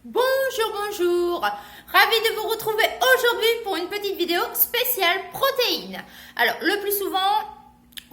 Bonjour, bonjour. Ravi de vous retrouver aujourd'hui pour une petite vidéo spéciale protéines. Alors, le plus souvent,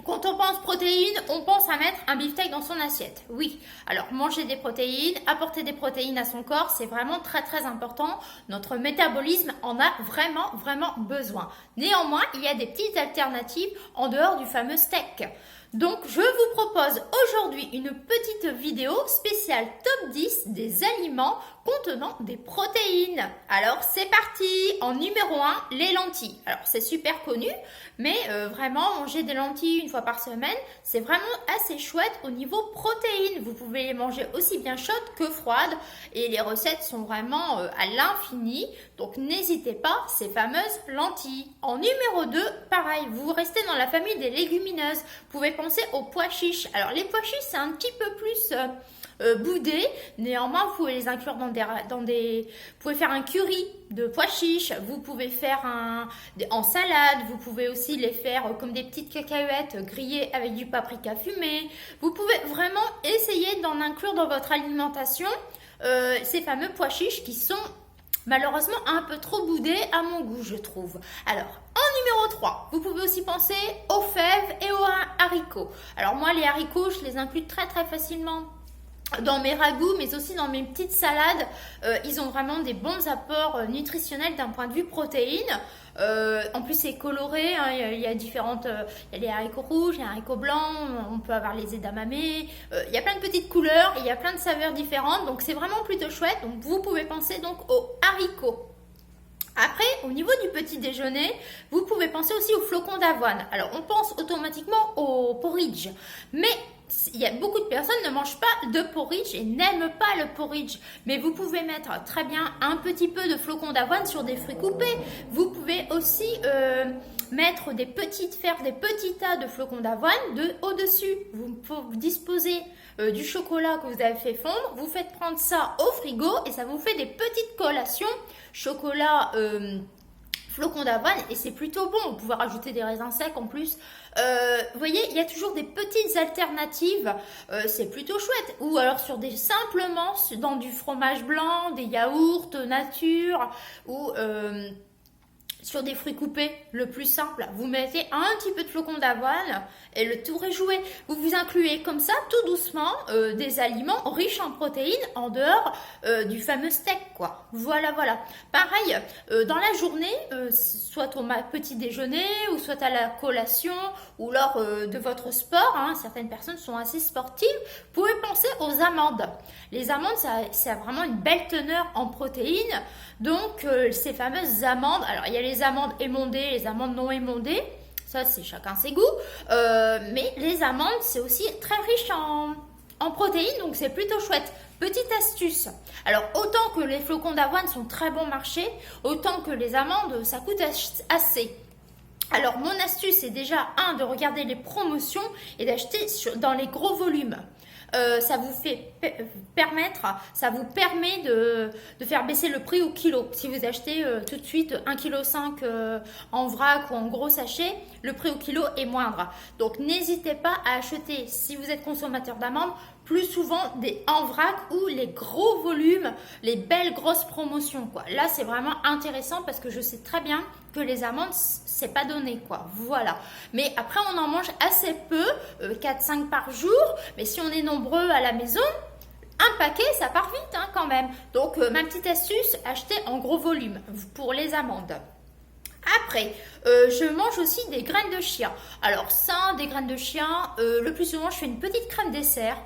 quand on pense protéines, on pense à mettre un beefsteak dans son assiette. Oui, alors manger des protéines, apporter des protéines à son corps, c'est vraiment très important. Notre métabolisme en a vraiment besoin. Néanmoins, il y a des petites alternatives en dehors du fameux steak. Donc, je vous propose aujourd'hui une petite vidéo spéciale top 10 des aliments contenant des protéines. Alors, c'est parti. En numéro 1, les lentilles. Alors, c'est super connu, mais vraiment, manger des lentilles une fois par semaine, c'est vraiment assez chouette au niveau protéines. Vous pouvez les manger aussi bien chaudes que froides et les recettes sont vraiment à l'infini. Donc, n'hésitez pas, ces fameuses lentilles. En numéro 2, pareil, vous restez dans la famille des légumineuses. Vous pouvez penser aux pois chiches. Alors, les pois chiches, c'est un petit peu plus boudé. Néanmoins, vous pouvez les inclure vous pouvez faire un curry de pois chiches. Vous pouvez faire en salade. Vous pouvez aussi les faire comme des petites cacahuètes grillées avec du paprika fumé. Vous pouvez vraiment essayer d'en inclure dans votre alimentation ces fameux pois chiches qui sont malheureusement un peu trop boudés à mon goût, je trouve. Alors, en numéro 3, vous pouvez aussi penser aux fèves et aux haricots. Alors moi, les haricots, je les inclus très facilement dans mes ragoûts, mais aussi dans mes petites salades. Ils ont vraiment des bons apports nutritionnels d'un point de vue protéines. En plus, c'est coloré, hein, il y a différentes. Il y a les haricots rouges, les haricots blancs, on peut avoir les edamame. Il y a plein de petites couleurs et il y a plein de saveurs différentes. Donc, c'est vraiment plutôt chouette. Donc, vous pouvez penser donc aux haricots. Après, au niveau du petit déjeuner, vous pouvez penser aussi aux flocons d'avoine. Alors, on pense automatiquement au porridge, mais il y a beaucoup de personnes qui ne mangent pas de porridge et n'aiment pas le porridge. Mais vous pouvez mettre très bien un petit peu de flocons d'avoine sur des fruits coupés. Vous pouvez aussi faire des petits tas de flocons d'avoine au-dessus. Vous disposez du chocolat que vous avez fait fondre, vous faites prendre ça au frigo et ça vous fait des petites collations chocolat flocons d'avoine et c'est plutôt bon. Vous pouvez rajouter des raisins secs en plus. Vous voyez, il y a toujours des petites alternatives. C'est plutôt chouette. Ou alors simplement dans du fromage blanc, des yaourts nature ou sur des fruits coupés, le plus simple, vous mettez un petit peu de flocons d'avoine et le tour est joué. Vous incluez comme ça, tout doucement, des aliments riches en protéines en dehors du fameux steak, quoi. Voilà. Pareil, dans la journée, soit au petit déjeuner ou soit à la collation ou lors de votre sport, hein, certaines personnes sont assez sportives, vous pouvez penser aux amandes. Les amandes, ça a vraiment une belle teneur en protéines. Donc, ces fameuses amandes, alors il y a les amandes émondées, les amandes non émondées, ça c'est chacun ses goûts, mais les amandes c'est aussi très riche en protéines, donc c'est plutôt chouette. Petite astuce, alors autant que les flocons d'avoine sont très bon marché, autant que les amandes ça coûte assez. Alors mon astuce c'est déjà de regarder les promotions et d'acheter dans les gros volumes. Ça vous permet de faire baisser le prix au kilo. Si vous achetez tout de suite 1,5 kg en vrac ou en gros sachet, le prix au kilo est moindre. Donc n'hésitez pas à acheter, si vous êtes consommateur d'amandes, plus souvent des en vrac ou les gros volumes, les belles grosses promotions, quoi. Là, c'est vraiment intéressant parce que je sais très bien que les amandes, c'est pas donné, quoi. Voilà. Mais après, on en mange assez peu, 4-5 par jour. Mais si on est nombreux à la maison, un paquet, ça part vite, hein, quand même. Donc, ma petite astuce, acheter en gros volume pour les amandes. Après, je mange aussi des graines de chia. Alors ça, des graines de chia, le plus souvent, je fais une petite crème dessert.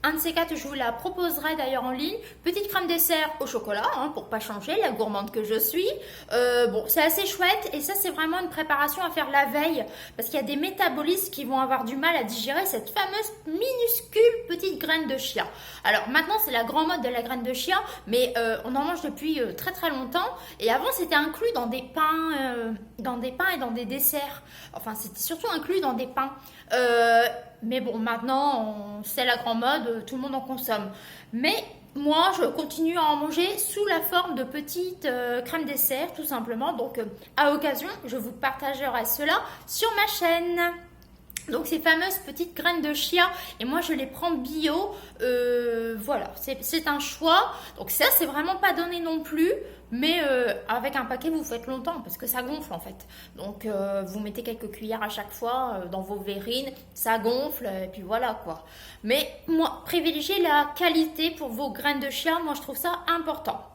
Un de ces quatre, je vous la proposerai d'ailleurs en ligne. Petite crème dessert au chocolat, hein, pour pas changer, la gourmande que je suis. Bon, c'est assez chouette et ça, c'est vraiment une préparation à faire la veille parce qu'il y a des métabolismes qui vont avoir du mal à digérer cette fameuse minuscule petite graine de chia. Alors maintenant, c'est la grande mode de la graine de chia, mais on en mange depuis très longtemps. Et avant, c'était inclus dans des pains et dans des desserts. Enfin, c'était surtout inclus dans des pains. Mais bon, maintenant, c'est la grande mode, tout le monde en consomme. Mais moi, je continue à en manger sous la forme de petites crèmes dessert, tout simplement. Donc, à occasion, je vous partagerai cela sur ma chaîne. Donc ces fameuses petites graines de chia, et moi je les prends bio, voilà, c'est un choix. Donc ça c'est vraiment pas donné non plus, mais avec un paquet vous faites longtemps parce que ça gonfle en fait. Donc vous mettez quelques cuillères à chaque fois dans vos verrines, ça gonfle et puis voilà quoi. Mais moi, privilégiez la qualité pour vos graines de chia, moi je trouve ça important.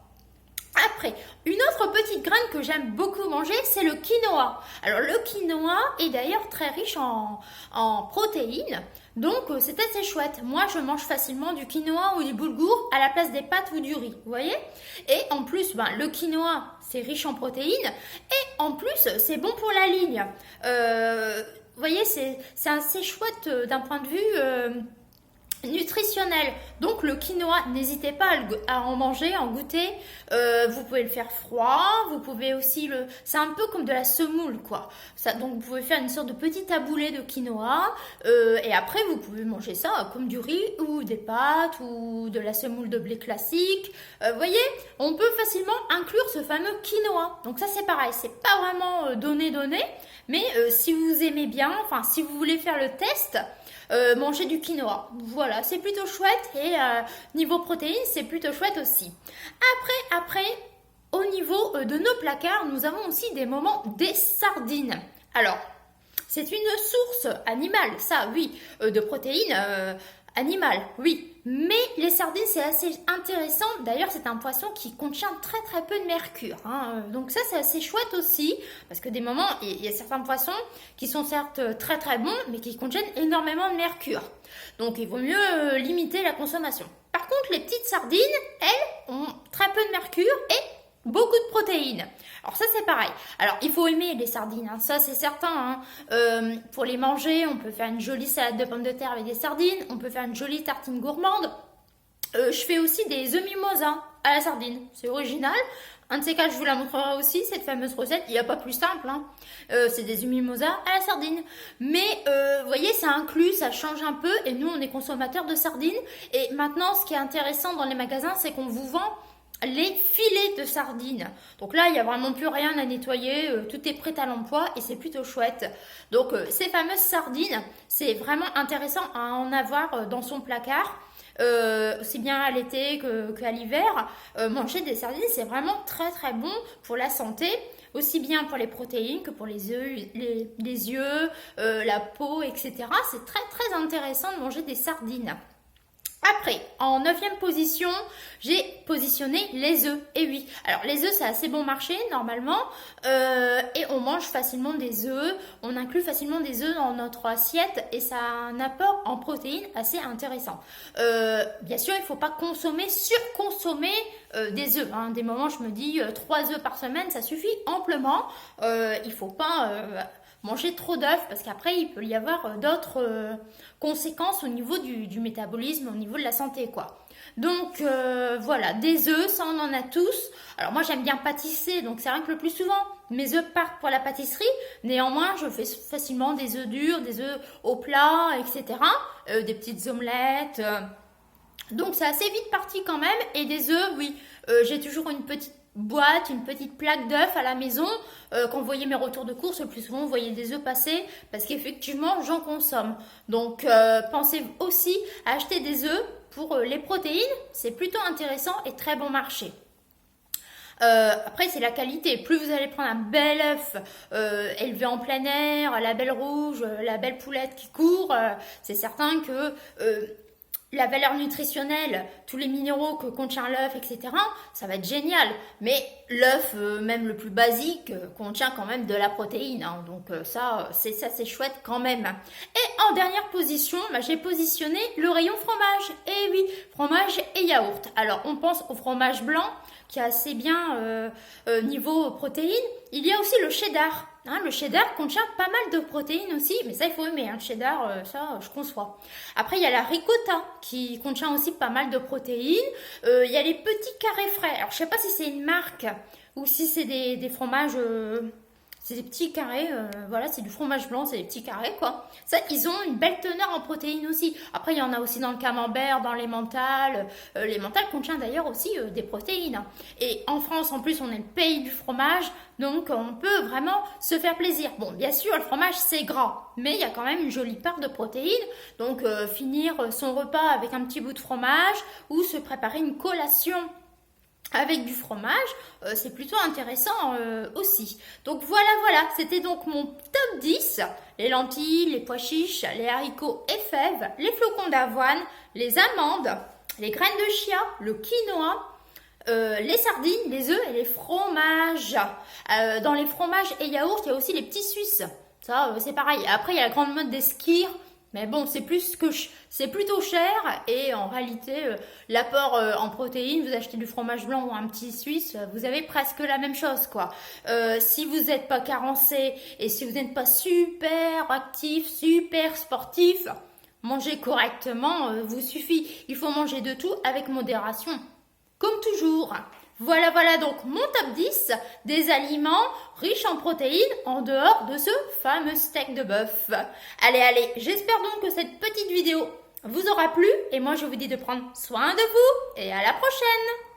Après, une autre petite graine que j'aime beaucoup manger, c'est le quinoa. Alors le quinoa est d'ailleurs très riche en protéines, donc c'est assez chouette. Moi, je mange facilement du quinoa ou du boulgour à la place des pâtes ou du riz, vous voyez? Et en plus, le quinoa, c'est riche en protéines, et en plus, c'est bon pour la ligne. Vous voyez, c'est assez chouette d'un point de vue nutritionnel. Donc le quinoa, n'hésitez pas à en manger, à en goûter. Vous pouvez le faire froid, vous pouvez aussi c'est un peu comme de la semoule quoi. Donc vous pouvez faire une sorte de petit taboulé de quinoa et après vous pouvez manger ça comme du riz ou des pâtes ou de la semoule de blé classique. Vous voyez, on peut facilement inclure ce fameux quinoa. Donc ça c'est pareil, c'est pas vraiment donné, mais si vous aimez bien, enfin si vous voulez faire le test, manger du quinoa. Voilà, c'est plutôt chouette et niveau protéines, c'est plutôt chouette aussi. Après, au niveau de nos placards, nous avons aussi des moments des sardines. Alors, c'est une source animale, ça oui, de protéines animales, oui. Mais les sardines, c'est assez intéressant. D'ailleurs, c'est un poisson qui contient très peu de mercure. Donc ça, c'est assez chouette aussi. Parce que des moments, il y a certains poissons qui sont certes très bons, mais qui contiennent énormément de mercure. Donc il vaut mieux limiter la consommation. Par contre, les petites sardines, elles, ont très peu de mercure et beaucoup de protéines. Alors ça c'est pareil. Alors il faut aimer les sardines, ça c'est certain. Pour les manger, on peut faire une jolie salade de pommes de terre avec des sardines. On peut faire une jolie tartine gourmande. Je fais aussi des œufs mimosa à la sardine. C'est original. Un de ces cas, je vous la montrerai aussi, cette fameuse recette. Il n'y a pas plus simple. C'est des œufs mimosa à la sardine. Mais vous voyez, ça inclut, ça change un peu. Et nous, on est consommateurs de sardines. Et maintenant, ce qui est intéressant dans les magasins, c'est qu'on vous vend les filets de sardines. Donc là, il n'y a vraiment plus rien à nettoyer, tout est prêt à l'emploi et c'est plutôt chouette. Donc ces fameuses sardines, c'est vraiment intéressant à en avoir dans son placard, aussi bien à l'été qu'à l'hiver. Manger des sardines, c'est vraiment très bon pour la santé, aussi bien pour les protéines que pour les yeux, la peau, etc. C'est très intéressant de manger des sardines. Après, en 9e position, j'ai positionné les œufs. Et oui, alors les œufs, c'est assez bon marché normalement. Et on mange facilement des œufs. On inclut facilement des œufs dans notre assiette. Et ça a un apport en protéines assez intéressant. Bien sûr, il ne faut pas surconsommer des œufs. Des moments, je me dis 3 œufs par semaine, ça suffit amplement. Il ne faut pas manger trop d'œufs parce qu'après il peut y avoir d'autres conséquences au niveau du métabolisme, au niveau de la santé quoi. Donc voilà, des œufs, ça on en a tous. Alors moi j'aime bien pâtisser, donc c'est vrai que le plus souvent mes œufs partent pour la pâtisserie. Néanmoins je fais facilement des œufs durs, des œufs au plat, etc. Des petites omelettes. Donc c'est assez vite parti quand même. Et des œufs, oui, j'ai toujours une petite boîte, une petite plaque d'œufs à la maison. Quand vous voyez mes retours de course, le plus souvent vous voyez des œufs passer parce qu'effectivement j'en consomme. Donc pensez aussi à acheter des œufs pour les protéines, c'est plutôt intéressant et très bon marché. Après c'est la qualité, plus vous allez prendre un bel œuf élevé en plein air, la belle rouge, la belle poulette qui court, c'est certain que la valeur nutritionnelle, tous les minéraux que contient l'œuf, etc., ça va être génial. Mais l'œuf, même le plus basique, contient quand même de la protéine. Donc ça, c'est chouette quand même. Et en dernière position, j'ai positionné le rayon fromage. Et oui, fromage et yaourt. Alors, on pense au fromage blanc, qui est assez bien niveau protéines. Il y a aussi le cheddar. Le cheddar contient pas mal de protéines aussi, mais ça il faut aimer, le cheddar, ça je conçois. Après il y a la ricotta qui contient aussi pas mal de protéines. Il y a les petits carrés frais. Alors je sais pas si c'est une marque ou si c'est des fromages C'est des petits carrés, voilà, c'est du fromage blanc, c'est des petits carrés, quoi. Ça, ils ont une belle teneur en protéines aussi. Après, il y en a aussi dans le camembert, dans l'emmental. L'emmental contient d'ailleurs aussi des protéines. Et en France, en plus, on est le pays du fromage, donc on peut vraiment se faire plaisir. Bon, bien sûr, le fromage, c'est gras, mais il y a quand même une jolie part de protéines. Donc, finir son repas avec un petit bout de fromage ou se préparer une collation avec du fromage, c'est plutôt intéressant aussi. Donc voilà, c'était donc mon top 10. Les lentilles, les pois chiches, les haricots et fèves, les flocons d'avoine, les amandes, les graines de chia, le quinoa, les sardines, les œufs et les fromages. Dans les fromages et yaourts, il y a aussi les petits suisses. Ça, c'est pareil. Après, il y a la grande mode des skyrs. Mais bon, c'est plutôt cher et en réalité, l'apport en protéines, vous achetez du fromage blanc ou un petit suisse, vous avez presque la même chose, quoi. Si vous n'êtes pas carencé et si vous n'êtes pas super actif, super sportif, manger correctement vous suffit. Il faut manger de tout avec modération, comme toujours. Voilà donc mon top 10 des aliments riches en protéines en dehors de ce fameux steak de bœuf. Allez, j'espère donc que cette petite vidéo vous aura plu et moi je vous dis de prendre soin de vous et à la prochaine.